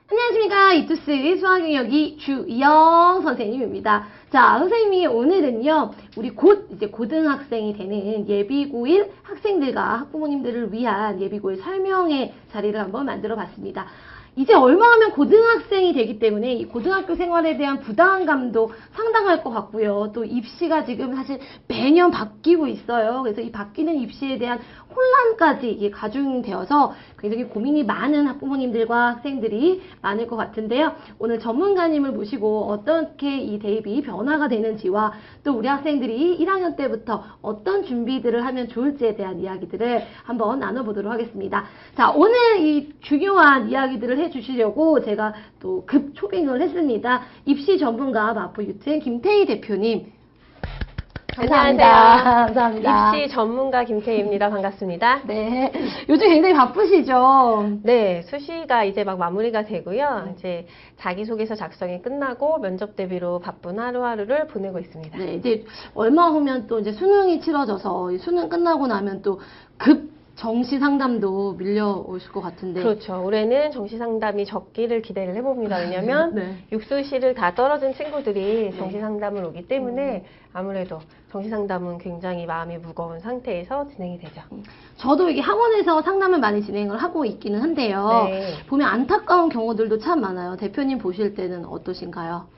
안녕하십니까. 이투스 수학영역이 주이영 선생님입니다. 자, 선생님이 오늘은요, 우리 곧 이제 고등학생이 되는 예비고1 학생들과 학부모님들을 위한 예비고1 설명회 자리를 한번 만들어 봤습니다. 이제 얼마 하면 고등학생이 되기 때문에 이 고등학교 생활에 대한 부담감도 상당할 것 같고요. 또 입시가 지금 사실 매년 바뀌고 있어요. 그래서 이 바뀌는 입시에 대한 혼란까지 이게 가중되어서 굉장히 고민이 많은 학부모님들과 학생들이 많을 것 같은데요. 오늘 전문가님을 모시고 어떻게 이 대입이 변화가 되는지와 또 우리 학생들이 1학년 때부터 어떤 준비들을 하면 좋을지에 대한 이야기들을 한번 나눠보도록 하겠습니다. 자, 오늘 이 중요한 이야기들을 해주시려고 제가 또 급 초빙을 했습니다. 입시 전문가 마포유튼 김태희 대표님. 안녕하세요. 감사합니다. 입시 전문가 김태희입니다. 반갑습니다. 네. 요즘 굉장히 바쁘시죠? 네, 수시가 이제 막 마무리가 되고요. 이제 자기소개서 작성이 끝나고 면접 대비로 바쁜 하루하루를 보내고 있습니다. 네, 이제 얼마 후면 또 이제 수능이 치러져서 이 수능 끝나고 나면 또 급 정시 상담도 밀려오실 것 같은데. 그렇죠. 올해는 정시 상담이 적기를 기대를 해봅니다. 왜냐면 네. 육수시를 다 떨어진 친구들이 정시 상담을 오기 때문에 아무래도 정시 상담은 굉장히 마음이 무거운 상태에서 진행이 되죠. 저도 이게 학원에서 상담을 많이 진행을 하고 있기는 한데요. 네. 보면 안타까운 경우들도 참 많아요. 대표님 보실 때는 어떠신가요?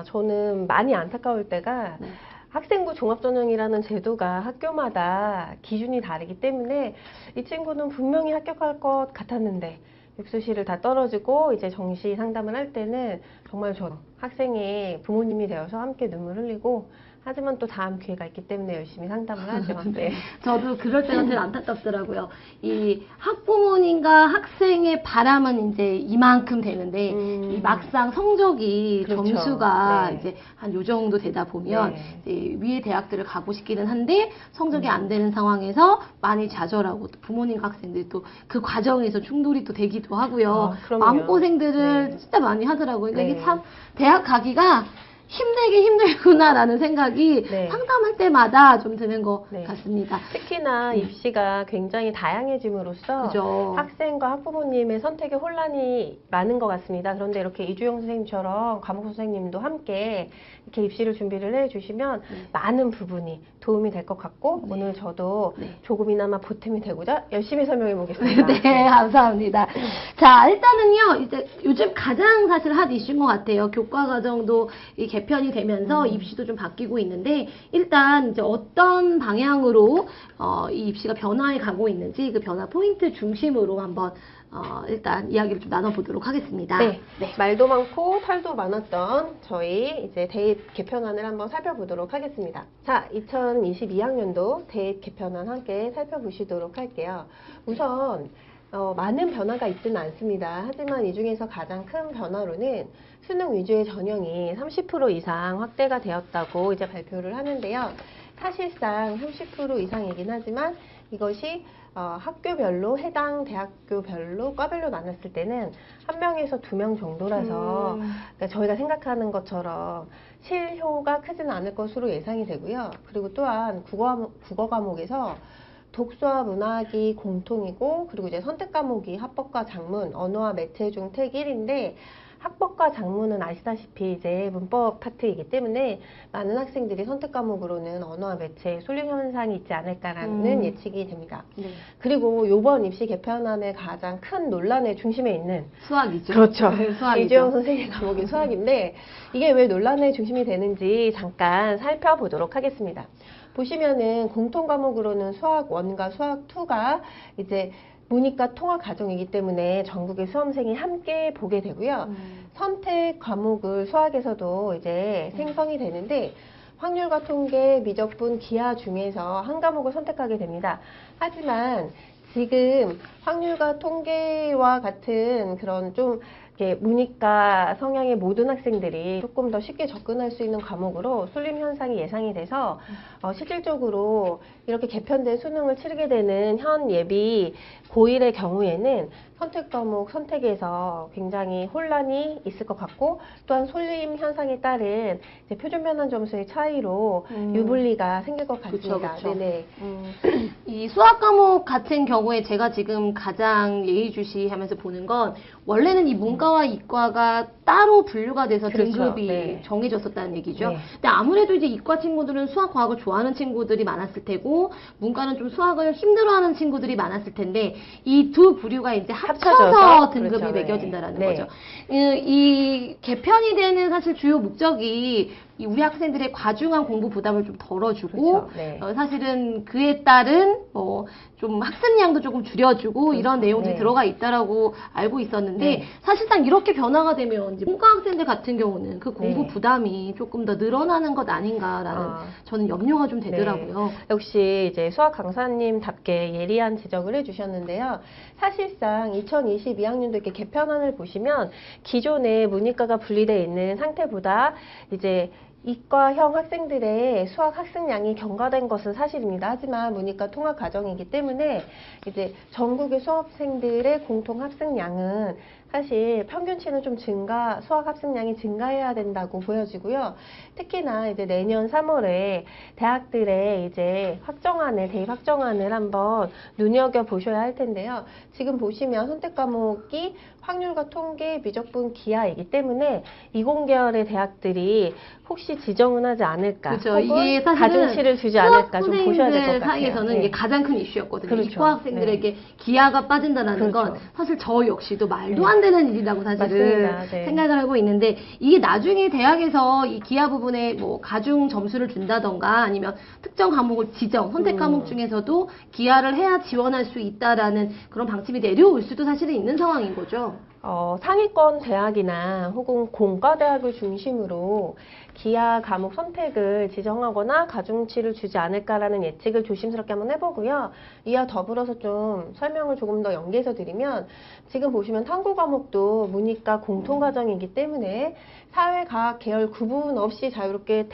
저는 많이 안타까울 때가 네. 학생부 종합전형이라는 제도가 학교마다 기준이 다르기 때문에 이 친구는 분명히 합격할 것 같았는데 육수시를 다 떨어지고 이제 정시 상담을 할 때는 정말 저도 학생의 부모님이 되어서 함께 눈물 흘리고 하지만 또 다음 기회가 있기 때문에 열심히 상담을 하죠. 네. 저도 그럴 때가 제일 안타깝더라고요. 이 학부모님과 학생의 바람은 이제 이만큼 되는데 이 막상 성적이 그렇죠. 점수가 네. 이제 한 요 정도 되다 보면 이제 위에 대학들을 가고 싶기는 한데 성적이 안 되는 상황에서 많이 좌절하고 또 부모님과 학생들이 또 그 과정에서 충돌이 또 되기도 하고요. 그럼요. 마음고생들을 네. 진짜 많이 하더라고요. 그러니까 네. 이게 참 대학 가기가 힘들긴 힘들구나라는 생각이 네. 상담할 때마다 좀 드는 것 네. 같습니다. 특히나 입시가 굉장히 다양해짐으로써 그죠. 학생과 학부모님의 선택에 혼란이 많은 것 같습니다. 그런데 이렇게 이주영 선생님처럼 과목 선생님도 함께 이렇게 입시를 준비를 해주시면 많은 부분이 도움이 될 것 같고 오늘 저도 조금이나마 보탬이 되고자 열심히 설명해 보겠습니다. 네, 감사합니다. 자, 일단은요, 이제 요즘 가장 사실 핫 이슈인 것 같아요. 교과 과정도 이 개편이 되면서 입시도 좀 바뀌고 있는데, 일단 이제 어떤 방향으로 이 입시가 변화해 가고 있는지 그 변화 포인트 중심으로 한번 일단 이야기를 좀 나눠보도록 하겠습니다. 네, 말도 많고 털도 많았던 저희 이제 대입 개편안을 한번 살펴보도록 하겠습니다. 자, 2022학년도 대입 개편안 함께 살펴보시도록 할게요. 우선 많은 변화가 있지는 않습니다. 하지만 이 중에서 가장 큰 변화로는 수능 위주의 전형이 30% 이상 확대가 되었다고 이제 발표를 하는데요. 사실상 30% 이상이긴 하지만 이것이 학교별로 해당 대학교별로 과별로 나눴을 때는 1명에서 2명 정도라서 그러니까 저희가 생각하는 것처럼 실효가 크지는 않을 것으로 예상이 되고요. 그리고 또한 국어 과목에서 독서와 문학이 공통이고 그리고 이제 선택 과목이 합법과 작문, 언어와 매체 중 택 1인데 학법과 작문은 아시다시피 이제 문법 파트이기 때문에 많은 학생들이 선택 과목으로는 언어와 매체에 쏠림 현상이 있지 않을까라는 예측이 됩니다. 네. 그리고 이번 입시 개편안의 가장 큰 논란의 중심에 있는 수학이죠. 그렇죠. 네, 수학이죠. 이주영 선생님 과목인 수학인데 이게 왜 논란의 중심이 되는지 잠깐 살펴보도록 하겠습니다. 보시면은 공통 과목으로는 수학 1과 수학 2가 이제 문이과 통합 과정이기 때문에 전국의 수험생이 함께 보게 되고요. 선택 과목을 수학에서도 이제 생성이 되는데 확률과 통계, 미적분, 기하 중에서 한 과목을 선택하게 됩니다. 하지만 지금 확률과 통계와 같은 그런 좀 문이과 성향의 모든 학생들이 조금 더 쉽게 접근할 수 있는 과목으로 쏠림 현상이 예상이 돼서 실질적으로 이렇게 개편된 수능을 치르게 되는 현 예비 고1의 경우에는 선택 과목 선택에서 굉장히 혼란이 있을 것 같고 또한 쏠림 현상에 따른 이제 표준 변환 점수의 차이로 유불리가 생길 것 같습니다. 그쵸. 네네. 이 수학 과목 같은 경우에 제가 지금 가장 예의주시하면서 보는 건 원래는 이 문과 문과와 이과가 따로 분류가 돼서 그렇죠. 등급이 네. 정해졌었다는 얘기죠. 네. 근데 아무래도 이제 이과 친구들은 수학, 과학을 좋아하는 친구들이 많았을 테고, 문과는 좀 수학을 힘들어하는 친구들이 많았을 텐데, 이 두 부류가 이제 합쳐서 합쳐져서 등급이 그렇죠. 네. 매겨진다라는 네. 거죠. 이 개편이 되는 사실 주요 목적이 이 우리 학생들의 과중한 공부 부담을 좀 덜어주고, 그렇죠. 네. 사실은 그에 따른 좀 학습량도 조금 줄여주고 그렇죠. 이런 내용들이 네. 들어가 있다라고 알고 있었는데, 네. 사실상 이렇게 변화가 되면 이제 문과 학생들 같은 경우는 그 공부 네. 부담이 조금 더 늘어나는 것 아닌가라는 저는 염려가 좀 되더라고요. 네. 역시 이제 수학 강사님답게 예리한 지적을 해주셨는데요. 사실상 2022학년도 이렇게 개편안을 보시면 기존에 문이과가 분리되어 있는 상태보다 이제 이과형 학생들의 수학 학습량이 경과된 것은 사실입니다. 하지만 문이과 통합 과정이기 때문에 이제 전국의 수험생들의 공통 학습량은 사실 평균치는 좀 수학 학습량이 증가해야 된다고 보여지고요. 특히나 이제 내년 3월에 대학들의 이제 대입 확정안을 한번 눈여겨 보셔야 할 텐데요. 지금 보시면 선택 과목이 확률과 통계, 미적분, 기하이기 때문에 이공계열의 대학들이 혹시 지정은 하지 않을까, 그렇죠. 혹은 이게 사실은 가중치를 주지 않을까 좀 보셔야 될 것 수학 같아요. 사이에서는 네. 이게 가장 큰 이슈였거든요. 그렇죠. 이과 학생들에게 기하가 빠진다는 건 그렇죠. 사실 저 역시도 말도 네. 안 되는 일이라고 사실은 맞습니다. 네. 생각을 하고 있는데, 이게 나중에 대학에서 이 기하 부분에 가중 점수를 준다던가 아니면 특정 과목을 선택 과목 중에서도 기하를 해야 지원할 수 있다라는 그런 방침이 내려올 수도 사실은 있는 상황인 거죠. 상위권 대학이나 혹은 공과대학을 중심으로 기하 과목 선택을 지정하거나 가중치를 주지 않을까라는 예측을 조심스럽게 한번 해보고요. 이와 더불어서 좀 설명을 조금 더 연계해서 드리면, 지금 보시면 탐구 과목도 문이과 공통과정이기 때문에 사회과학 계열 구분 없이 자유롭게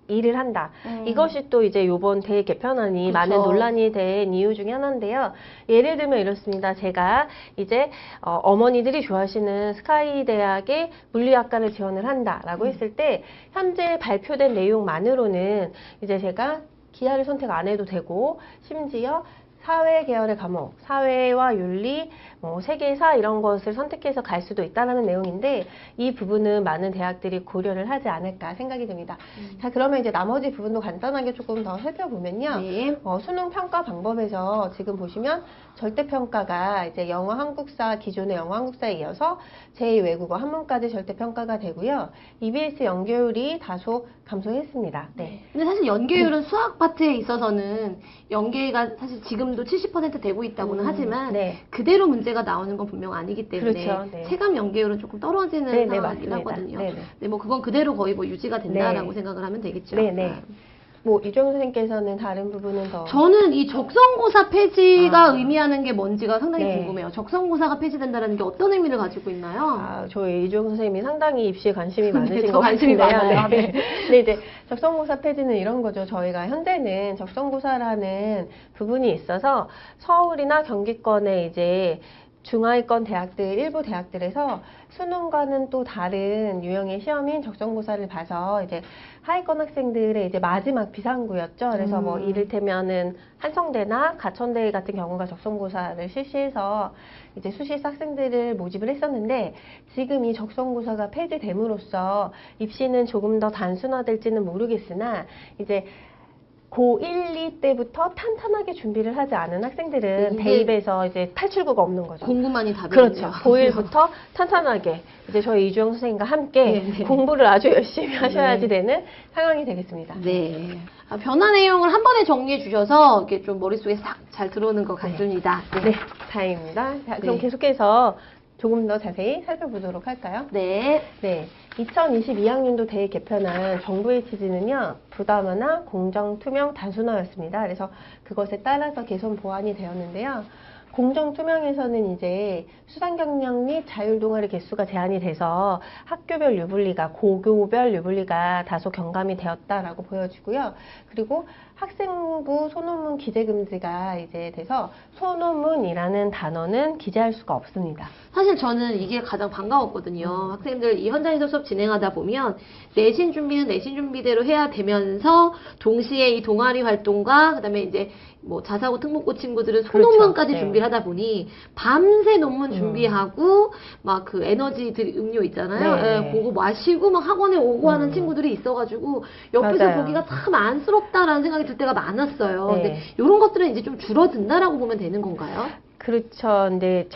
일을 한다. 이것이 또 이제 요번 대입 개편안이 그렇죠. 많은 논란이 된 이유 중에 하나인데요. 예를 들면 이렇습니다. 제가 이제 어머니들이 좋아하시는 스카이 대학의 물리학과를 지원을 한다라고 했을 때, 현재 발표된 내용만으로는 이제 제가 기하를 선택 안 해도 되고, 심지어 사회 계열의 과목, 사회와 윤리, 세계사 이런 것을 선택해서 갈 수도 있다는 내용인데, 이 부분은 많은 대학들이 고려를 하지 않을까 생각이 듭니다. 자, 그러면 이제 나머지 부분도 간단하게 조금 더 살펴보면요. 네. 수능 평가 방법에서 지금 보시면 절대평가가 이제 영어, 한국사, 기존의 영어, 한국사에 이어서 제2외국어, 한문까지 절대평가가 되고요. EBS 연계율이 다소 감소했습니다. 네. 근데 사실 연계율은 수학 파트에 있어서는 연계가 사실 지금도 70% 되고 있다고는 하지만 네. 그대로 문제가 나오는 건 분명 아니기 때문에 그렇죠. 네. 체감 연계율은 조금 떨어지는 네, 상황이긴 맞습니다. 하거든요. 네, 네. 네, 그건 그대로 거의 유지가 된다라고 네. 생각을 하면 되겠죠. 네네. 이정현 선생님께서는 다른 부분은 더. 저는 이 적성고사 폐지가 아. 의미하는 게 뭔지가 상당히 네. 궁금해요. 적성고사가 폐지된다는 게 어떤 의미를 가지고 있나요? 저희 이주영 선생님이 상당히 입시에 관심이 많으신 저 것 관심이 같은데요. 많아요. 네. 근데 이제 적성고사 폐지는 이런 거죠. 저희가 현재는 적성고사라는 부분이 있어서 서울이나 경기권의 이제 중하위권 대학들, 일부 대학들에서 수능과는 또 다른 유형의 시험인 적성고사를 봐서 이제 하위권 학생들의 이제 마지막 비상구였죠. 그래서 이를테면은 한성대나 가천대 같은 경우가 적성고사를 실시해서 이제 수시스 학생들을 모집을 했었는데, 지금 이 적성고사가 폐지됨으로써 입시는 조금 더 단순화될지는 모르겠으나, 이제 고1, 2 때부터 탄탄하게 준비를 하지 않은 학생들은 이제 대입에서 이제 탈출구가 없는 거죠. 공부만이 답이군요. 그렇죠. 고1부터 탄탄하게 이제 저희 이주영 선생님과 함께 네, 네. 공부를 아주 열심히 하셔야지 되는 상황이 되겠습니다. 네. 변화 내용을 한 번에 정리해 주셔서 이게 좀 머릿속에 싹 잘 들어오는 것 같습니다. 네, 다행입니다. 자, 그럼 네. 계속해서 조금 더 자세히 살펴보도록 할까요? 네. 네, 2022학년도 대입 개편안 정부의 취지는요, 부담 완화, 공정, 투명, 단순화였습니다. 그래서 그것에 따라서 개선 보완이 되었는데요. 공정 투명에서는 이제 수상 경력 및 자율 동아리 개수가 제한이 돼서 학교별 유불리가, 고교별 유불리가 다소 경감이 되었다라고 보여지고요. 그리고 학생부 소논문 기재 금지가 이제 돼서 소논문이라는 단어는 기재할 수가 없습니다. 사실 저는 이게 가장 반가웠거든요. 학생들 이 현장에서 수업 진행하다 보면 내신 준비는 내신 준비대로 해야 되면서 동시에 이 동아리 활동과 그다음에 이제 뭐 자사고 특목고 친구들은 그렇죠. 소논문까지 네. 준비를 하다 보니 밤새 논문 음. 준비하고 막 그 에너지 음료 있잖아요. 네. 예, 그거 마시고 막 학원에 오고 하는 음. 친구들이 있어가지고 옆에서 맞아요. 보기가 참 안쓰럽다라는 생각이 들 때가 많았어요. 네. 근데 이런 것들은 이제 좀 줄어든다라고 보면 되는 건가요? 그렇죠. 근데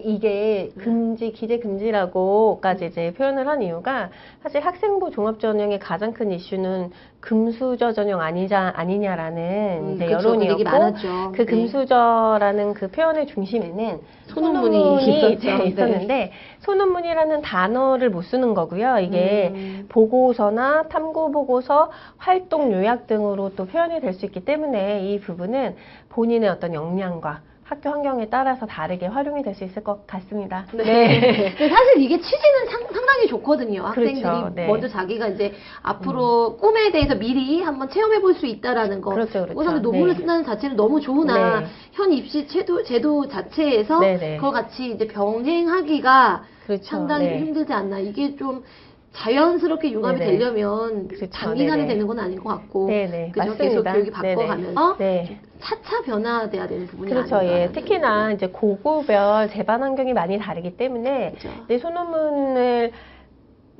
이게 금지, 기재 금지라고까지 이제 표현을 한 이유가 사실 학생부 종합전형의 가장 큰 이슈는 금수저 전형 아니냐라는 이제 그쵸. 그 얘기 여론이었고, 많았죠. 그 네. 금수저라는 그 표현의 중심에는 소논문이 소논문이 있었죠. 이제 있었는데, 소논문이라는 단어를 못 쓰는 거고요. 이게 보고서나 탐구 보고서, 활동 요약 등으로 또 표현이 될 수 있기 때문에 이 부분은 본인의 어떤 역량과 학교 환경에 따라서 다르게 활용이 될 수 있을 것 같습니다. 네. 근데 사실 이게 취지는 상당히 좋거든요. 학생들이 그렇죠. 네. 먼저 자기가 이제 앞으로 꿈에 대해서 미리 한번 체험해 볼 수 있다라는 거. 그렇죠, 그렇죠. 우선 논문을 네. 쓴다는 자체는 너무 좋으나 네. 현 입시 제도 자체에서 네, 네. 그걸 같이 이제 병행하기가 그렇죠. 상당히 네. 힘들지 않나. 이게 좀 자연스럽게 융합이 네네. 되려면 그렇죠. 장기간에 네네. 되는 건 아닌 것 같고 네네. 그죠? 계속 맞습니다. 교육이 네네. 바꿔가면서 네. 차차 변화돼야 되는 부분이 그렇죠. 아닌가. 예. 특히나 이제 고구별 재반 환경이 많이 다르기 때문에 그렇죠. 내 소논문을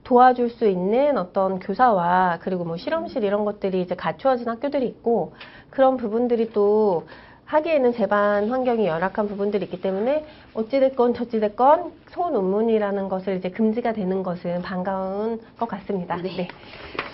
도와줄 수 있는 어떤 교사와 그리고 뭐 실험실 이런 것들이 이제 갖추어진 학교들이 있고 그런 부분들이 또 하기에는 재반 환경이 열악한 부분들이 있기 때문에 어찌됐건 저찌됐건 소논문이라는 것을 이제 금지가 되는 것은 반가운 것 같습니다. 네.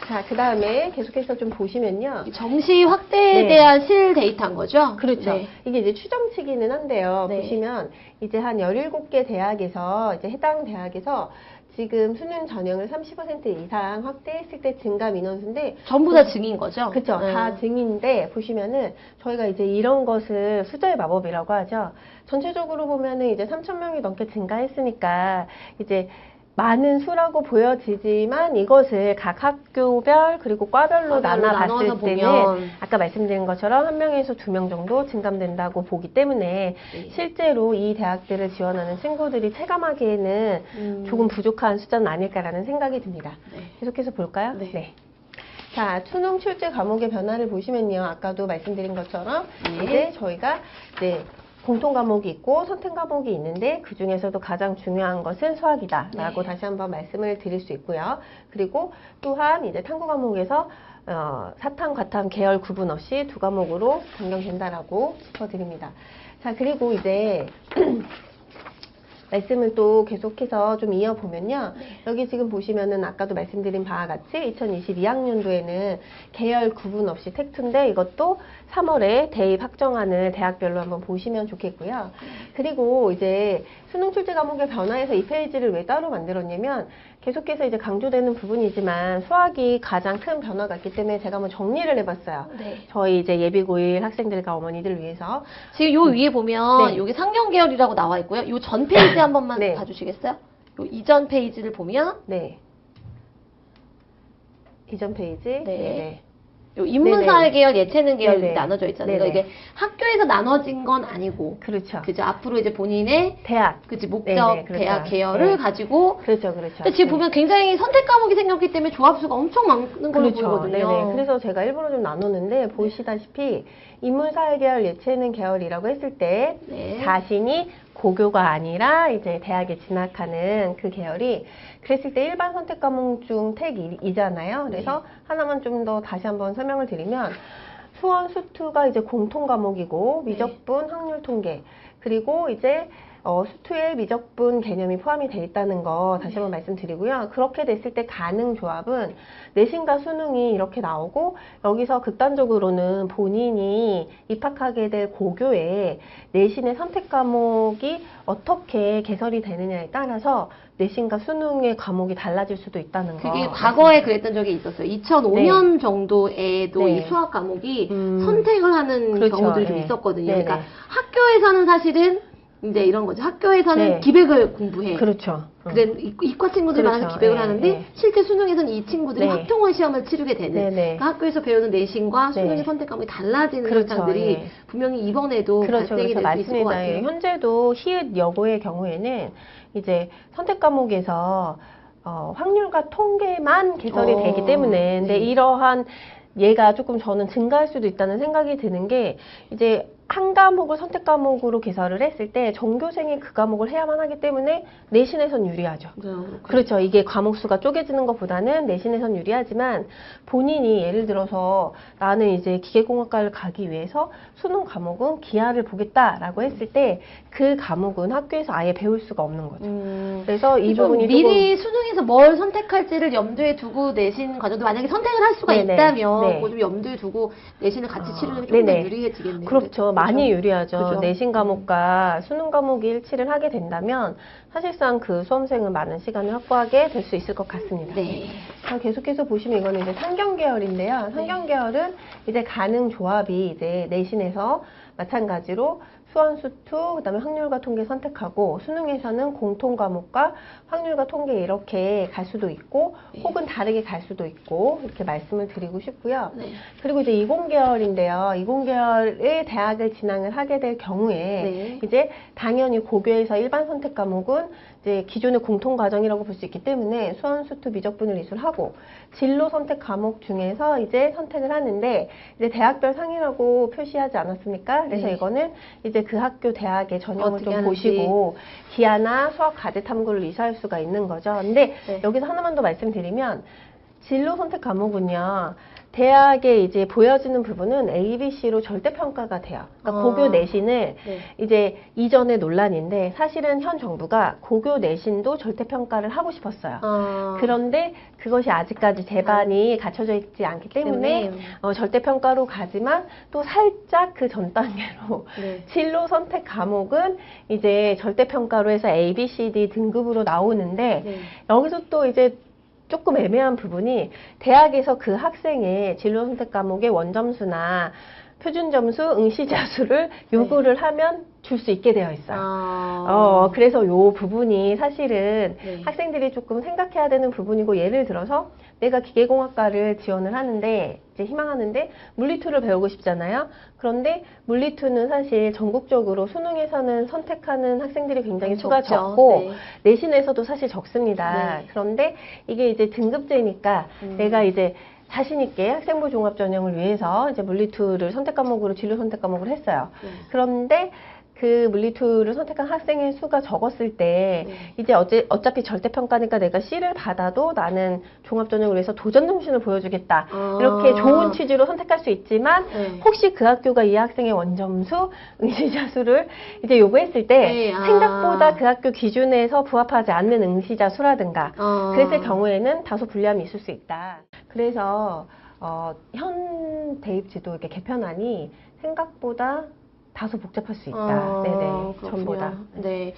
자, 그 다음에 계속해서 좀 보시면요. 정시 확대에 네. 대한 실 데이터인 거죠? 그렇죠. 네. 이게 이제 추정치기는 한데요. 네. 보시면 이제 한 17개 대학에서 이제 해당 대학에서 지금 수능 전형을 30% 이상 확대했을 때 증가 민원수인데 전부 다 증인 거죠? 그렇죠. 다 증인데 보시면은 저희가 이제 이런 것을 숫자의 마법이라고 하죠. 전체적으로 보면은 이제 3,000명이 넘게 증가했으니까 이제 많은 수라고 보여지지만 이것을 각 학교별 그리고 과별로 과별로 나눠봤을 나눠서 때는 보면 아까 말씀드린 것처럼 1명에서 2명 정도 증감된다고 보기 때문에 네. 실제로 이 대학들을 지원하는 친구들이 체감하기에는 조금 부족한 숫자는 아닐까라는 생각이 듭니다. 네. 계속해서 볼까요? 네. 자, 수능 출제 과목의 변화를 보시면요. 아까도 말씀드린 것처럼 네. 이제 저희가 공통 과목이 있고 선택 과목이 있는데 그 중에서도 가장 중요한 것은 수학이다라고 네. 다시 한번 말씀을 드릴 수 있고요. 그리고 또한 이제 탐구 과목에서 사탐, 과탐, 계열 구분 없이 두 과목으로 변경된다라고 짚어드립니다. 자, 그리고 이제 말씀을 또 계속해서 좀 이어보면요. 여기 지금 보시면은 아까도 말씀드린 바와 같이 2022학년도에는 계열 구분 없이 택2인데 이것도 3월에 대입 확정안을 대학별로 한번 보시면 좋겠고요. 그리고 이제 수능 출제 과목의 변화에서 이 페이지를 왜 따로 만들었냐면 계속해서 이제 강조되는 부분이지만 수학이 가장 큰 변화가 있기 때문에 제가 한번 정리를 해봤어요. 네. 저희 이제 예비고1 학생들과 어머니들 위해서. 지금 요 위에 보면 네. 여기 상경 계열이라고 나와 있고요. 요 전 페이지 한 번만 네. 봐주시겠어요? 요 이전 페이지를 보면 네. 이전 페이지. 네. 요 인문사회 네네. 계열, 예체능 계열 네네. 이렇게 나눠져 있잖아요. 네네. 그러니까 이게 학교에서 나눠진 건 아니고, 그렇죠. 그죠? 앞으로 이제 본인의 대학. 그치 목적 네네, 그렇죠. 대학 계열을 네. 가지고. 그렇죠, 그렇죠. 근데 지금 네. 보면 굉장히 선택 과목이 생겼기 때문에 조합수가 엄청 많은 걸로 그렇죠. 보이거든요. 네네. 그래서 제가 일부러 좀 나눴는데 보시다시피 인문사회 계열, 예체능 계열이라고 했을 때 네. 자신이 고교가 아니라 이제 대학에 진학하는 그 계열이 그랬을 때 일반 선택 과목 중 택이잖아요. 그래서 하나만 좀 더 다시 한번 설명을 드리면 수원, 수투가 이제 공통 과목이고 미적분, 확률 통계 그리고 이제 수투에 미적분 개념이 포함이 되어 있다는 거 다시 한번 말씀드리고요. 그렇게 됐을 때 가능 조합은 내신과 수능이 이렇게 나오고 여기서 극단적으로는 본인이 입학하게 될 고교에 내신의 선택 과목이 어떻게 개설이 되느냐에 따라서 내신과 수능의 과목이 달라질 수도 있다는 거. 그게 과거에 그랬던 적이 있었어요. 2005년 정도에도 네. 이 수학 과목이 음. 선택을 하는 그렇죠. 경우들이 좀 네. 있었거든요. 네네. 그러니까 학교에서는 사실은 이제 이런 거죠. 학교에서는 네. 기백을 공부해. 그렇죠. 그래 이과 친구들이 그렇죠. 많아서 기백을 네, 하는데 네. 실제 수능에서는 이 친구들이 네. 학통원 시험을 치르게 되는 네, 네. 그러니까 학교에서 배우는 내신과 수능의 네. 선택 과목이 달라지는 그렇죠. 현상들이 예. 분명히 이번에도 그렇죠, 발생이 그렇죠. 될 수 있을 것 맞습니다. 예. 같아요. 현재도 히읗 여고의 경우에는 이제 선택 과목에서 확률과 통계만 개설이 되기 때문에 근데 네. 이러한 얘가 조금 저는 증가할 수도 있다는 생각이 드는 게 이제 한 과목을 선택 과목으로 개설을 했을 때 전교생이 그 과목을 해야만 하기 때문에 내신에선 유리하죠. 그렇죠. 이게 과목 수가 쪼개지는 것보다는 내신에선 유리하지만 본인이 예를 들어서 나는 이제 기계공학과를 가기 위해서 수능 과목은 기하를 보겠다라고 했을 때 그 과목은 학교에서 아예 배울 수가 없는 거죠. 그래서 이 부분이 미리 수능에서 뭘 선택할지를 염두에 두고 내신 과정도 만약에 선택을 할 수가 네네. 있다면 네. 그거 좀 염두에 두고 내신을 같이 치르는 게 좀 더 네네. 유리해지겠네요. 그렇죠. 많이 유리하죠. 그죠? 내신 과목과 수능 과목이 일치를 하게 된다면 사실상 그 수험생은 많은 시간을 확보하게 될 수 있을 것 같습니다. 네. 자, 계속해서 보시면 이거는 이제 상경 계열인데요. 상경 계열은 이제 가능 조합이 이제 내신에서 마찬가지로 수원수투, 그다음에 확률과 통계 선택하고 수능에서는 공통 과목과 확률과 통계 이렇게 갈 수도 있고 네. 혹은 다르게 갈 수도 있고 이렇게 말씀을 드리고 싶고요. 네. 그리고 이제 이공계열인데요. 이공계열의 대학을 진학을 하게 될 경우에 네. 이제 당연히 고교에서 일반 선택 과목은 이제 기존의 공통 과정이라고 볼 수 있기 때문에 수원수투 미적분을 이술하고 진로 선택 과목 중에서 이제 선택을 하는데 이제 대학별 상이라고 표시하지 않았습니까? 그래서 네. 이거는 이제 그 학교 대학의 전형을 어떻게 좀 하는지. 보시고 기하나 수학 과제 탐구를 이수할 수가 있는 거죠. 근데 네. 여기서 하나만 더 말씀드리면 진로 선택 과목은요. 대학에 이제 보여지는 부분은 A, B, C로 절대평가가 돼요. 그러니까 고교 내신을 네. 이제 이전의 논란인데 사실은 현 정부가 고교 내신도 절대평가를 하고 싶었어요. 그런데 그것이 아직까지 제반이 갖춰져 있지 않기 때문에 절대평가로 가지만 또 살짝 그 전 단계로 네. 진로 선택 과목은 이제 절대평가로 해서 A, B, C, D 등급으로 나오는데 네. 여기서 또 이제 조금 애매한 부분이 대학에서 그 학생의 진로 선택 과목의 원점수나 표준 점수, 응시자수를 요구를 하면 줄 수 있게 되어 있어요. 그래서 요 부분이 사실은 네. 학생들이 조금 생각해야 되는 부분이고 예를 들어서 내가 기계공학과를 지원을 하는데 이제 희망하는데 물리2를 배우고 싶잖아요. 그런데 물리2는 사실 전국적으로 수능에서는 선택하는 학생들이 굉장히 수가 적고 네. 내신에서도 사실 적습니다. 네. 그런데 이게 이제 등급제니까 내가 이제 자신 있게 학생부 종합 전형을 위해서 이제 물리2를 선택 과목으로 진로 선택 과목을 했어요. 네. 그런데 그 물리2를 선택한 학생의 수가 적었을 때 이제 어차피 절대평가니까 내가 C를 받아도 나는 종합전형을 위해서 도전 정신을 보여주겠다. 이렇게 좋은 취지로 선택할 수 있지만 혹시 그 학교가 이 학생의 원점수, 응시자 수를 이제 요구했을 때 생각보다 그 학교 기준에서 부합하지 않는 응시자 수라든가 그랬을 경우에는 다소 불리함이 있을 수 있다. 그래서 현 대입제도 이렇게 개편안이 생각보다 다소 복잡할 수 있다. 네네. 전보다. 네.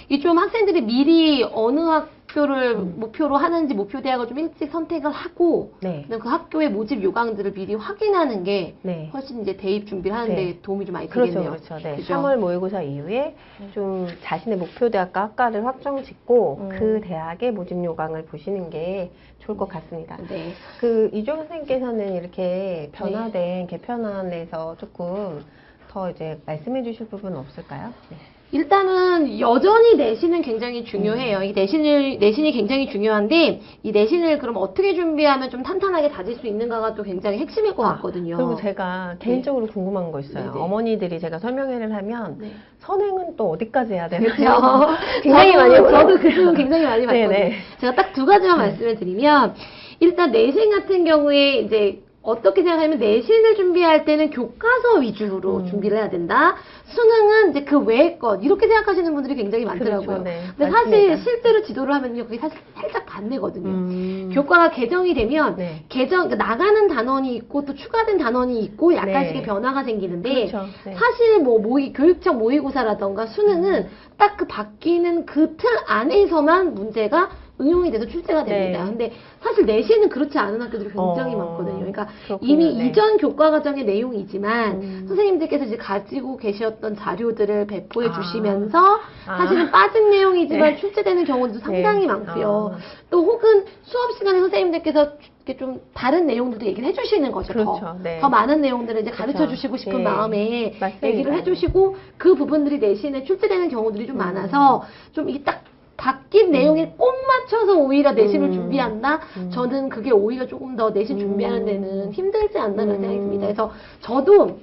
이 좀 학생들이 미리 어느 학교를 목표로 하는지 목표 대학을 좀 일찍 선택을 하고 네. 그 학교의 모집 요강들을 미리 확인하는 게 네. 훨씬 이제 대입 준비를 하는데 네. 도움이 좀 많이 그렇죠, 되겠네요. 그렇죠. 네. 그죠? 3월 모의고사 이후에 좀 자신의 목표 대학과 학과를 확정 짓고 그 대학의 모집 요강을 보시는 게 좋을 것 같습니다. 네. 그 이종 선생님께서는 이렇게 변화된 개편안에서 조금 더 이제 말씀해 주실 부분 없을까요? 네. 일단은 여전히 내신은 굉장히 중요해요. 이 내신이 굉장히 중요한데 이 내신을 그럼 어떻게 준비하면 좀 탄탄하게 다질 수 있는가가 또 굉장히 핵심일 것 같거든요. 그리고 제가 개인적으로 궁금한 거 있어요. 네네. 어머니들이 제가 설명회를 하면 네. 선행은 또 어디까지 해야 되나요? 그렇죠. 굉장히 많이 저도 그 질문 굉장히 많이 받거든요. 네네. 제가 딱 두 가지만 말씀을 드리면 일단 내신 같은 경우에 이제 어떻게 생각하면 내신을 준비할 때는 교과서 위주로 준비를 해야 된다. 수능은 이제 그 외의 것 이렇게 생각하시는 분들이 굉장히 많더라고요. 그렇죠, 네. 근데 맞습니다. 사실 실제로 지도를 하면요, 그게 사실 살짝 반대거든요. 교과가 개정이 되면 네. 그러니까 나가는 단원이 있고 또 추가된 단원이 있고 약간씩의 네. 변화가 생기는데 그렇죠, 네. 사실 뭐 교육청 모의고사라던가 수능은 딱 그 바뀌는 그 틀 안에서만 문제가 응용이 돼서 출제가 됩니다. 네. 근데 사실 내신은 그렇지 않은 학교들이 굉장히 많거든요. 그러니까 그렇군요. 이미 네. 이전 교과 과정의 내용이지만 선생님들께서 이제 가지고 계셨던 자료들을 배포해 주시면서 사실은 빠진 내용이지만 네. 출제되는 경우도 상당히 네. 많고요. 또 혹은 수업 시간에 선생님들께서 이렇게 좀 다른 내용들도 얘기를 해주시는 거죠. 그렇죠. 네. 더 많은 내용들을 이제 가르쳐 그렇죠. 주시고 싶은 네. 마음에 맞습니다. 얘기를 해주시고 그 부분들이 내신에 출제되는 경우들이 좀 많아서 좀 이게 딱 바뀐 내용에 꼭 맞춰서 오히려 내신을 음. 준비한다? 저는 그게 오히려 조금 더 내신 준비하는 데는 힘들지 않나라는 생각이 듭니다. 그래서 저도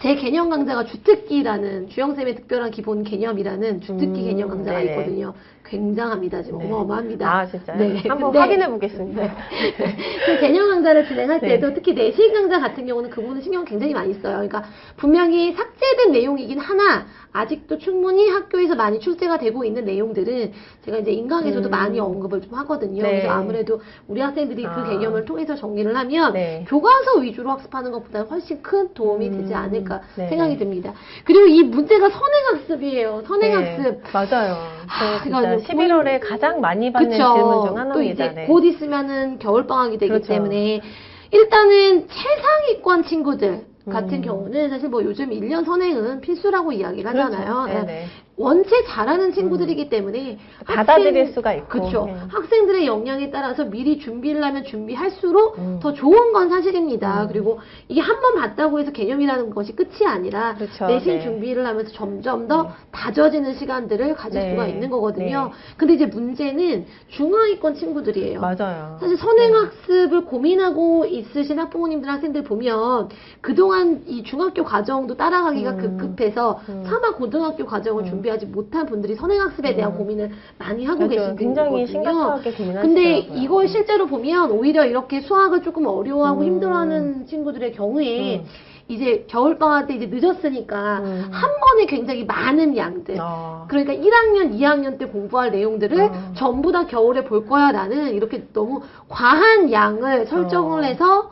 제 개념 강좌가 주특기라는 주영쌤의 특별한 기본 개념이라는 주특기 개념 강좌가 네네. 있거든요. 굉장합니다. 지금 네. 어마어마합니다. 아, 진짜요? 네. 한번 근데 확인해 보겠습니다. 그 개념 강좌를 진행할 네. 때도 특히 내신 강좌 같은 경우는 그 부분은 신경을 굉장히 많이 써요. 그러니까 분명히 삭제된 내용이긴 하나 아직도 충분히 학교에서 많이 출제가 되고 있는 내용들은 제가 이제 인강에서도 많이 언급을 좀 하거든요. 네. 그래서 아무래도 우리 학생들이 그 아. 개념을 통해서 정리를 하면 네. 교과서 위주로 학습하는 것보다는 훨씬 큰 도움이 되지 않을까 네. 생각이 듭니다. 그리고 이 문제가 선행학습이에요. 선행학습. 네, 맞아요. 아, 저 진짜 그러니까 11월에 가장 많이 받는 질문 중 하나입니다. 또 이제 네. 곧 있으면은 겨울방학이 되기 그렇죠. 때문에 일단은 최상위권 친구들 같은 음. 경우는 사실 뭐 요즘 1년 선행은 필수라고 이야기를 하잖아요. 그렇죠. 네네. 원체 잘하는 친구들이기 때문에 받아들일 수가 있고. 그렇죠. 네. 학생들의 역량에 따라서 미리 준비를 하면 준비할수록 더 좋은 건 사실입니다. 그리고 이게 한 번 봤다고 해서 개념이라는 것이 끝이 아니라 그렇죠. 내신 네. 준비를 하면서 점점 더 다져지는 시간들을 가질 네. 수가 있는 거거든요. 네. 근데 이제 문제는 중하위권 친구들이에요. 맞아요. 사실 선행학습을 고민하고 있으신 학부모님들, 학생들 보면 그동안 이 중학교 과정도 따라가기가 급급해서 차마 고등학교 과정을 준비하지 못한 분들이 선행학습에 대한 고민을 많이 하고 맞아요. 계신 굉장히 거거든요. 심각하게 고민하시더라고요. 근데 이걸 실제로 보면 오히려 이렇게 수학을 조금 어려워하고 힘들어하는 친구들의 경우에 이제 겨울방학 때 이제 늦었으니까 한 번에 굉장히 많은 양들 그러니까 1학년, 2학년 때 공부할 내용들을 전부 다 겨울에 볼 거야 라는 이렇게 너무 과한 양을 설정을 해서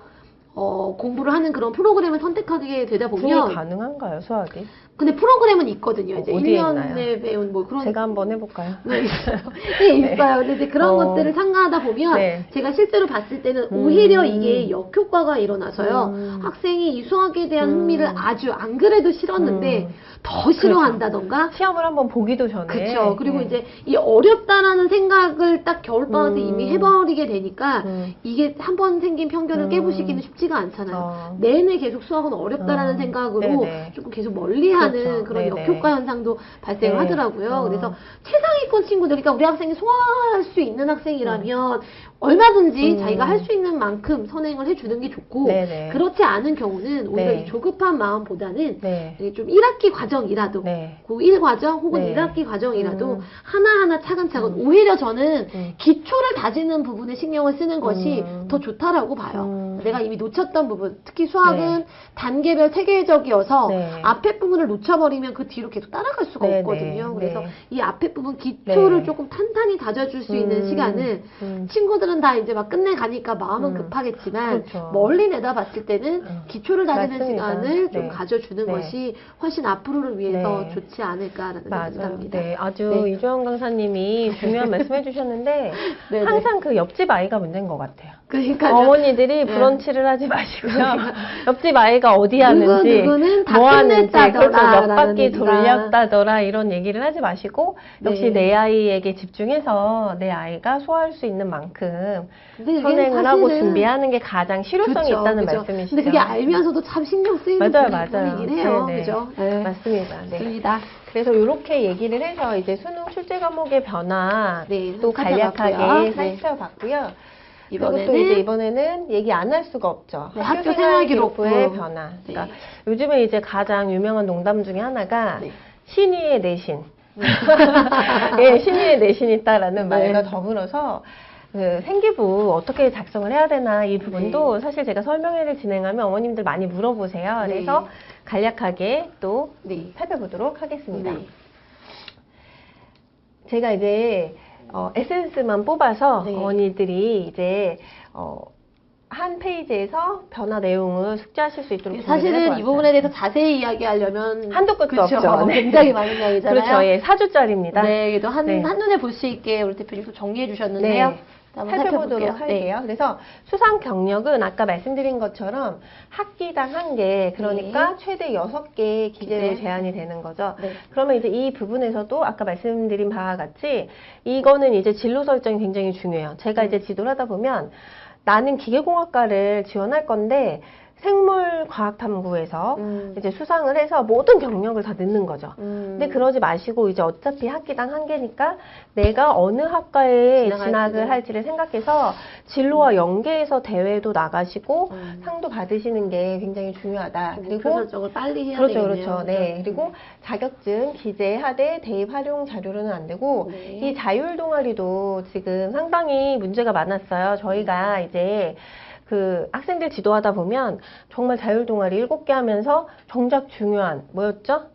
공부를 하는 그런 프로그램을 선택하게 되다 분이 보면 가능한가요, 수학이? 근데 프로그램은 있거든요. 이제 어디에 1년에 배운 뭐 그런 제가 한번 해볼까요? 네, 있어요. 네, 있어요. 근데 이제 그런 것들을 참가하다 보면 네. 제가 실제로 봤을 때는 오히려 이게 역효과가 일어나서요. 학생이 이 수학에 대한 흥미를 아주 안 그래도 싫었는데 더 싫어한다던가 시험을 한번 보기도 전에. 그렇죠. 그리고 네. 이제 이 어렵다라는 생각을 딱 겨울방학 때 이미 해버리게 되니까 이게 한 번 생긴 편견을 깨부시기는 쉽지가 않잖아요. 내내 계속 수학은 어렵다라는 생각으로 네네. 조금 계속 멀리하는 그렇죠. 그런 네네. 역효과 현상도 발생을 네. 하더라고요. 그래서 최상위권 친구들, 그러니까 우리 학생이 소화할 수 있는 학생이라면 얼마든지 자기가 할 수 있는 만큼 선행을 해주는 게 좋고 네네. 그렇지 않은 경우는 오히려 네. 이 조급한 마음보다는 네. 좀 1학기 과정이라도 네. 고1 과정 혹은 네. 1학기 과정이라도 하나하나 차근차근 오히려 저는 기초를 다지는 부분에 신경을 쓰는 것이 더 좋다라고 봐요. 내가 이미 놓쳤던 부분, 특히 수학은 네. 단계별 체계적이어서 네. 앞에 부분을 놓쳐버리면 그 뒤로 계속 따라갈 수가 네, 없거든요. 네, 그래서 네. 이 앞에 부분 기초를 네. 조금 탄탄히 다져줄 수 있는 시간을 친구들은 다 이제 막 끝내가니까 마음은 급하겠지만 그렇죠. 멀리 내다봤을 때는 기초를 다지는 맞습니다. 시간을 좀 네. 가져주는 네. 것이 훨씬 앞으로를 위해서 네. 좋지 않을까라는 맞아요. 생각합니다. 네, 아주 네. 이주영 강사님이 중요한 말씀해 주셨는데 네네. 항상 그 옆집 아이가 문제인 것 같아요. 그러니까요. 어머니들이 브런치를 하지 마시고요. 옆집 아이가 어디 하는지, 누구는 다 뭐 하는지, 끝냈다더라 그렇죠. 몇 라는 바퀴 얘기가. 돌렸다더라 이런 얘기를 하지 마시고 역시 네. 내 아이에게 집중해서 내 아이가 소화할 수 있는 만큼 근데 그게 선행을 하고 사실은- 준비하는 게 가장 실효성이 그쵸, 있다는 그죠. 말씀이시죠. 근데 그게 알면서도 참 신경 쓰이는 맞아요. 부분이긴 해요. 네, 네. 그죠? 네. 맞습니다. 네. 맞습니다. 그래서 이렇게 얘기를 해서 이제 수능 출제 과목의 변화 네, 또 살펴봤고요. 간략하게 네. 살펴봤고요. 그리고 이번에는 또 이제 이번에는 얘기 안 할 수가 없죠. 네, 학교 생활 기록부의 변화. 네. 그러니까 요즘에 이제 가장 유명한 농담 중에 하나가 네. 신의의 내신. 예, 신의의 내신이 있다라는 네. 말과 더불어서 그 생기부 어떻게 작성을 해야 되나 이 부분도 사실 제가 설명회를 진행하면 어머님들 많이 물어보세요. 네. 그래서 간략하게 또 네. 살펴보도록 하겠습니다. 네. 제가 이제 에센스만 뽑아서 네. 어머니들이 이제 한 페이지에서 변화 내용을 숙지하실 수 있도록 준비를 사실은 이 해보았어요. 부분에 대해서 자세히 이야기하려면 한도 끝도 그쵸? 없죠. 네. 굉장히 많은 양이잖아요. 그렇죠. 예, 4주짜리입니다. 네, 그래도 네. 한눈에 볼 수 있게 우리 대표님도 정리해 주셨는데요. 네. 한번 살펴보도록 살펴볼게요. 네. 할게요. 그래서 수상 경력은 아까 말씀드린 것처럼 학기당 1개, 그러니까 최대 6개 기재로 네. 제한이 되는 거죠. 네. 그러면 이제 이 부분에서도 아까 말씀드린 바와 같이 이거는 이제 진로 설정이 굉장히 중요해요. 제가 이제 지도를 하다 보면 나는 기계공학과를 지원할 건데 생물과학탐구에서 이제 수상을 해서 모든 경력을 다 넣는 거죠. 근데 그러지 마시고 이제 어차피 학기당 한 개니까 내가 어느 학과에 진학을 할지를 생각해서 진로와 연계해서 대회도 나가시고 상도 받으시는 게 굉장히 중요하다. 그리고 설정을 빨리 해야 그렇죠, 되겠네요. 그렇죠. 네. 그리고 자격증, 기재, 하대, 대입 활용 자료로는 안 되고 네. 이 자율 동아리도 지금 상당히 문제가 많았어요. 저희가 이제 그 학생들 지도하다 보면 정말 자율 동아리 7개 하면서 정작 중요한 뭐였죠?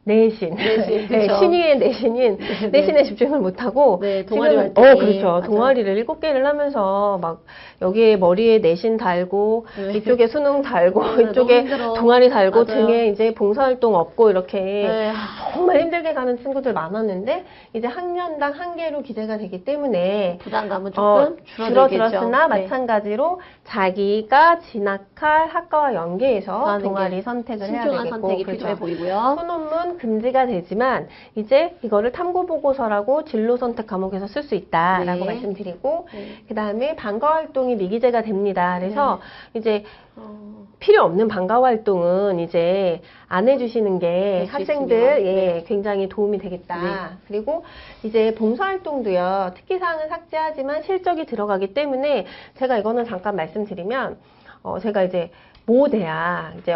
내신. 내신, 네, 그쵸. 신의의 내신인 네. 내신에 집중을 못하고. 네, 동아리 지금, 활동에. 그렇죠. 맞아요. 동아리를 7개를 하면서 막 여기에 머리에 내신 달고 네. 이쪽에 수능 달고 네, 이쪽에 너무 힘들어. 동아리 달고 맞아요. 등에 이제 봉사활동 없고 이렇게 네. 정말 힘들게 가는 친구들 많았는데 이제 학년당 한 개로 기재가 되기 때문에 부담감은 조금 줄어들었으나 네. 마찬가지로 자기가 진학할 학과와 연계해서 하는 동아리 게 선택을 해야 신중한 되겠고 선택이 그렇죠. 필요해 보이고요. 소논문 금지가 되지만 이제 이거를 탐구보고서라고 진로 선택 과목에서 쓸 수 있다라고 네. 말씀드리고 네. 그 다음에 방과활동이 미기재가 됩니다. 그래서 이제 어, 필요 없는 방과활동은 이제 안 해주시는 게 될수 학생들 있으면. 예, 네. 굉장히 도움이 되겠다. 네. 그리고 이제 봉사활동도요. 특기사항은 삭제하지만 실적이 들어가기 때문에 제가 이거는 잠깐 말씀드리면 제가 이제 모대학 이제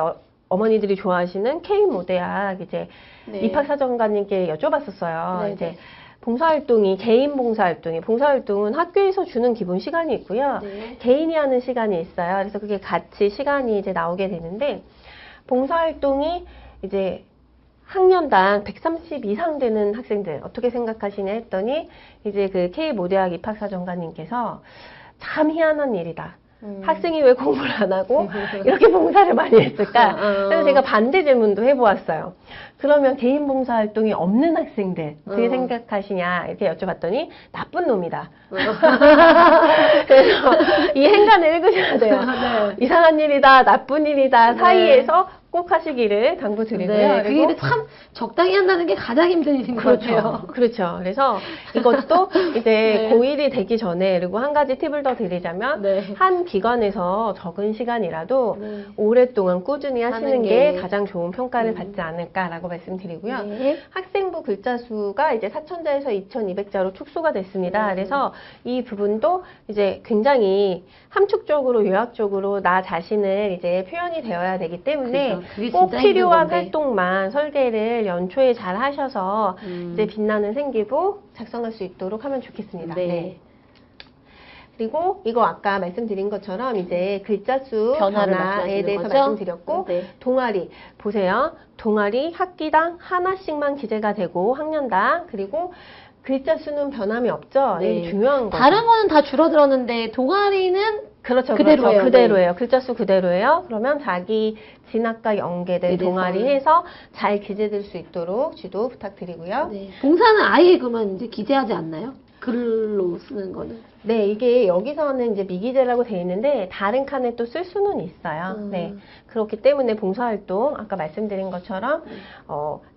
어머니들이 좋아하시는 K 모대학 이제 네. 입학사정관님께 여쭤봤었어요. 네, 이제 네. 봉사활동이 개인 봉사활동은 학교에서 주는 기본 시간이 있고요. 네. 개인이 하는 시간이 있어요. 그래서 그게 같이 시간이 이제 나오게 되는데 봉사활동이 이제 학년당 130 이상 되는 학생들 어떻게 생각하시냐 했더니 이제 그 K 모대학 입학사정관님께서 참 희한한 일이다. 학생이 왜 공부를 안 하고 이렇게 봉사를 많이 했을까? 그래서 제가 반대 질문도 해보았어요. 그러면 개인 봉사 활동이 없는 학생들 어떻게 생각하시냐 이렇게 여쭤봤더니 나쁜 놈이다. 그래서 이 행간을 읽으셔야 돼요. 네. 이상한 일이다, 나쁜 일이다 네. 사이에서 꼭 하시기를 당부드리고요. 네, 그 그리고 일을 참 적당히 한다는 게 가장 힘든 일인 것 같아요. 그렇죠. 그래서 이것도 이제 네. 고1이 되기 전에 그리고 한 가지 팁을 더 드리자면 네. 한 기관에서 적은 시간이라도 네. 오랫동안 꾸준히 하시는 하는 게 게. 가장 좋은 평가를 받지 않을까라고 말씀드리고요. 네. 학생부 글자 수가 이제 4,000자에서 2,200자로 축소가 됐습니다. 그래서 이 부분도 이제 굉장히 함축적으로 요약적으로 나 자신을 이제 표현이 되어야 되기 때문에 그렇죠. 그게 꼭 진짜 필요한 힘든 건데. 활동만 설계를 연초에 잘 하셔서 이제 음. 빛나는 생기부 작성할 수 있도록 하면 좋겠습니다. 네. 그리고 이거 아까 말씀드린 것처럼 이제 글자 수 변화를 변화에 말씀하시는 대해서 거죠? 말씀드렸고 네. 동아리 보세요. 동아리 학기당 하나씩만 기재가 되고 학년당 그리고 글자 수는 변함이 없죠. 네. 이게 중요한 거죠. 다른 거는 다 줄어들었는데 동아리는 그렇죠. 그대로예요. 그렇죠. 그대로예요. 글자 수 그대로예요. 그러면 자기 진학과 연계된 네, 동아리 해서 잘 기재될 수 있도록 지도 부탁드리고요. 네. 봉사는 아예 그러면 이제 기재하지 않나요? 글로 쓰는 거는. 네, 이게 여기서는 이제 미기재라고 되어 있는데 다른 칸에 또 쓸 수는 있어요. 네, 그렇기 때문에 봉사활동 아까 말씀드린 것처럼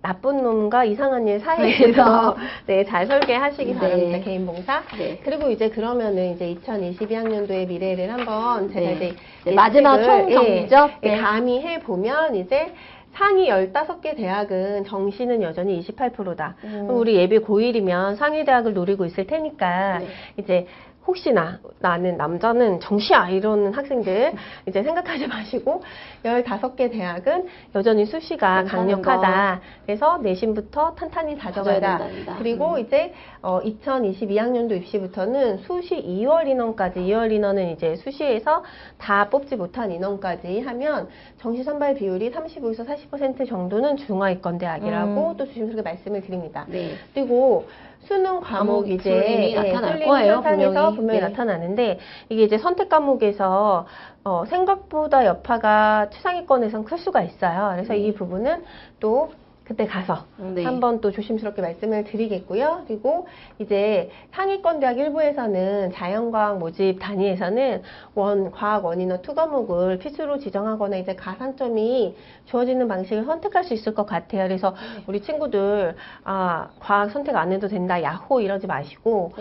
나쁜 놈과 이상한 일 사이에서 네, 잘 설계하시기 네. 바랍니다. 개인 봉사. 네. 그리고 이제 그러면은 이제 2022학년도의 미래를 한번 제가 네. 이제 네, 마지막 총 정리죠? 예, 네. 감히 해 보면 이제 상위 15개 대학은 정시는 여전히 28%다. 우리 예비 고1이면 상위 대학을 노리고 있을 테니까 네. 이제 혹시나 나는 남자는 정시야 이러는 학생들 이제 생각하지 마시고 15개 대학은 여전히 수시가 강력하다. 그래서 내신부터 탄탄히 다져가자. 된답니다. 그리고 이제 2022학년도 입시부터는 수시 2월 인원까지 2월 인원은 이제 수시에서 다 뽑지 못한 인원까지 하면 정시 선발 비율이 35에서 40% 정도는 중하위권 대학이라고 또 조심스럽게 말씀을 드립니다. 네. 그리고 수능 과목 이제 뚫림이 나타날 뚫림 거예요, 현상에서 분명히. 분명히 네. 나타나는데 이게 이제 선택 과목에서 생각보다 여파가 최상위권에선 클 수가 있어요. 그래서 이 부분은 또 그때 가서 네. 한번 또 조심스럽게 말씀을 드리겠고요. 그리고 이제 상위권 대학 일부에서는 자연과학 모집 단위에서는 과학 원인어 2과목을 필수로 지정하거나 이제 가산점이 주어지는 방식을 선택할 수 있을 것 같아요. 그래서 우리 친구들 과학 선택 안 해도 된다 야호 이러지 마시고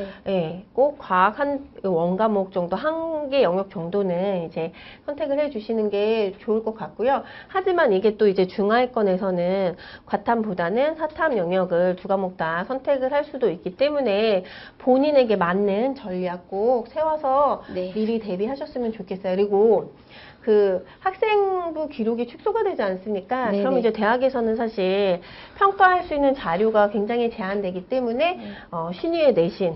꼭 과학 한 원과목 정도 한 개 영역 정도는 이제 선택을 해주시는 게 좋을 것 같고요. 하지만 이게 또 이제 중하위권에서는 과탐보다는 사탐 영역을 2과목 다 선택을 할 수도 있기 때문에 본인에게 맞는 전략 꼭 세워서 미리 대비하셨으면 좋겠어요. 그리고 그 학생부 기록이 축소가 되지 않습니까? 그럼 이제 대학에서는 사실 평가할 수 있는 자료가 굉장히 제한되기 때문에 신의의 내신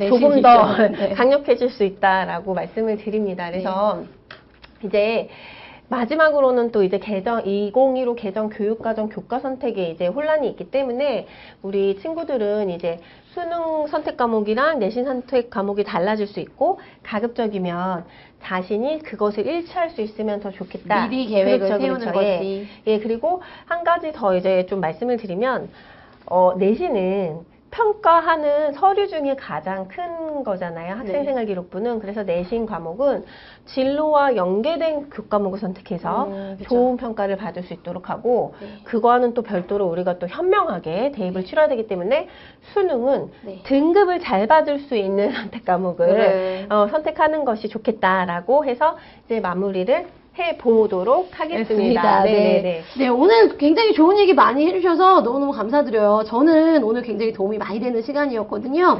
조금 더 강력해질 수 있다라고 말씀을 드립니다. 그래서 이제 마지막으로는 또 이제 2015 개정 교육과정 교과 선택에 이제 혼란이 있기 때문에 우리 친구들은 이제 수능 선택 과목이랑 내신 선택 과목이 달라질 수 있고 가급적이면 자신이 그것을 일치할 수 있으면 더 좋겠다. 미리 계획을 세우는 것이. 그리고 한 가지 더 이제 좀 말씀을 드리면 내신은 평가하는 서류 중에 가장 큰 거잖아요. 학생생활 기록부는. 그래서 내신 과목은 진로와 연계된 교과목을 선택해서 좋은 평가를 받을 수 있도록 하고 그거와는 또 별도로 우리가 또 현명하게 대입을 치러야 되기 때문에 수능은 등급을 잘 받을 수 있는 선택 과목을 선택하는 것이 좋겠다라고 해서 이제 마무리를 해보도록 하겠습니다. 네, 오늘 굉장히 좋은 얘기 많이 해주셔서 너무너무 감사드려요. 저는 오늘 굉장히 도움이 많이 되는 시간이었거든요.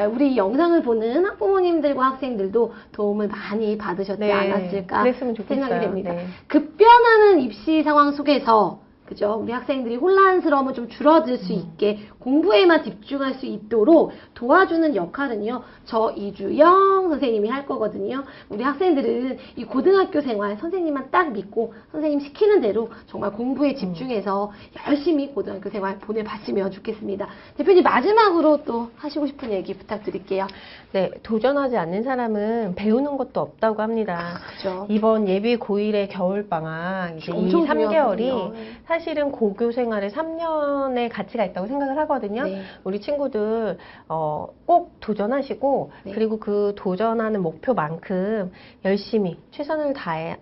우리 영상을 보는 학부모님들과 학생들도 도움을 많이 받으셨지 않았을까 생각이 됩니다. 급변하는 입시 상황 속에서 그죠? 우리 학생들이 혼란스러움을 좀 줄어들 수 있게 공부에만 집중할 수 있도록 도와주는 역할은요, 저 이주영 선생님이 할 거거든요. 우리 학생들은 이 고등학교 생활 선생님만 딱 믿고 선생님 시키는 대로 정말 공부에 집중해서 열심히 고등학교 생활 보내봤으면 좋겠습니다. 대표님 마지막으로 또 하시고 싶은 얘기 부탁드릴게요. 네, 도전하지 않는 사람은 배우는 것도 없다고 합니다. 그렇죠. 이번 예비 고1의 겨울방학 이제 이 3개월이 사실은 고교 생활에 3년의 가치가 있다고 생각을 하거든요. 우리 친구들 꼭 도전하시고 그리고 그 도전하는 목표만큼 열심히 최선을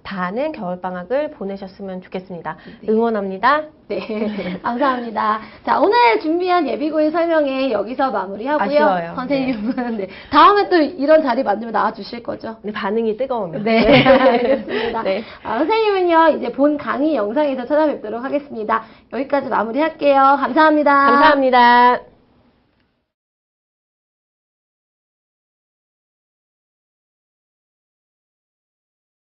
다하는 겨울방학을 보내셨으면 좋겠습니다. 응원합니다. 감사합니다. 자, 오늘 준비한 예비고일 설명회 여기서 마무리하고요. 아쉬워요. 선생님은 다음에 또 이런 자리 만들면 나와주실 거죠? 반응이 뜨거우면. 알겠습니다. 선생님은요, 이제 본 강의 영상에서 찾아뵙도록 하겠습니다. 여기까지 마무리할게요. 감사합니다. 감사합니다.